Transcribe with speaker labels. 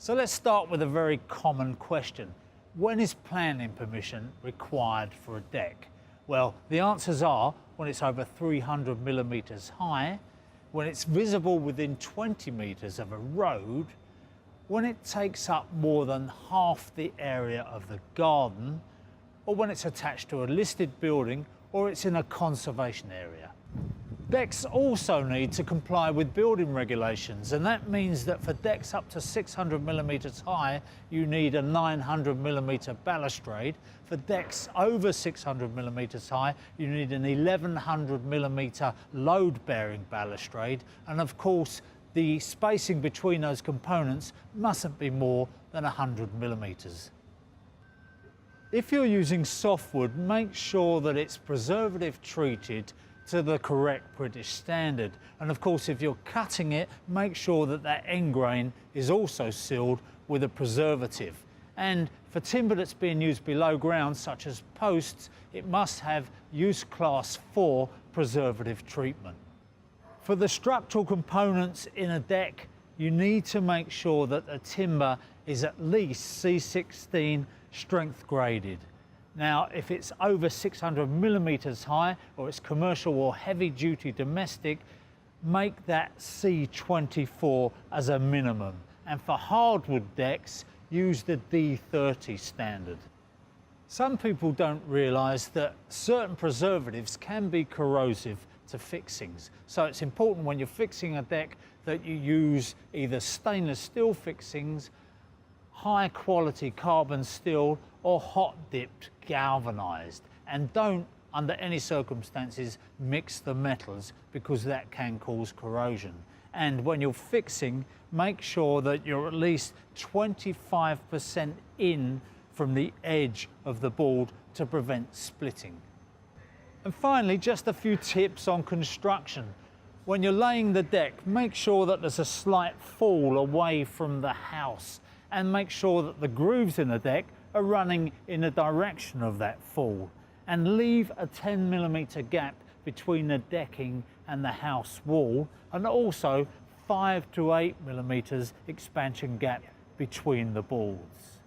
Speaker 1: So let's start with a very common question. When is planning permission required for a deck? Well, the answers are when it's over 300 millimetres high, when it's visible within 20 metres of a road, when it takes up more than half the area of the garden, or when it's attached to a listed building or it's in a conservation area. Decks also need to comply with building regulations, and that means that for decks up to 600 millimetres high, you need a 900 millimetre balustrade. For decks over 600 millimetres high, you need an 1100 millimetre load-bearing balustrade, and of course, the spacing between those components mustn't be more than 100 millimetres. If you're using softwood, make sure that it's preservative treated to the correct British standard. And of course, if you're cutting it, make sure that that end grain is also sealed with a preservative. And for timber that's being used below ground, such as posts, it must have use class 4 preservative treatment. For the structural components in a deck, you need to make sure that the timber is at least C16 strength graded. Now, if it's over 600 millimetres high, or it's commercial or heavy duty domestic, make that C24 as a minimum. And for hardwood decks, use the D30 standard. Some people don't realise that certain preservatives can be corrosive to fixings. So it's important when you're fixing a deck that you use either stainless steel fixings, high quality carbon steel, or hot dipped galvanized, and don't under any circumstances mix the metals, because that can cause corrosion. And when you're fixing, make sure that you're at least 25% in from the edge of the board to prevent splitting. And finally, just a few tips on construction. When you're laying the deck, make sure that there's a slight fall away from the house, and make sure that the grooves in the deck are running in the direction of that fall, and leave a 10 millimetre gap between the decking and the house wall, and also 5 to 8 millimetres expansion gap between the boards.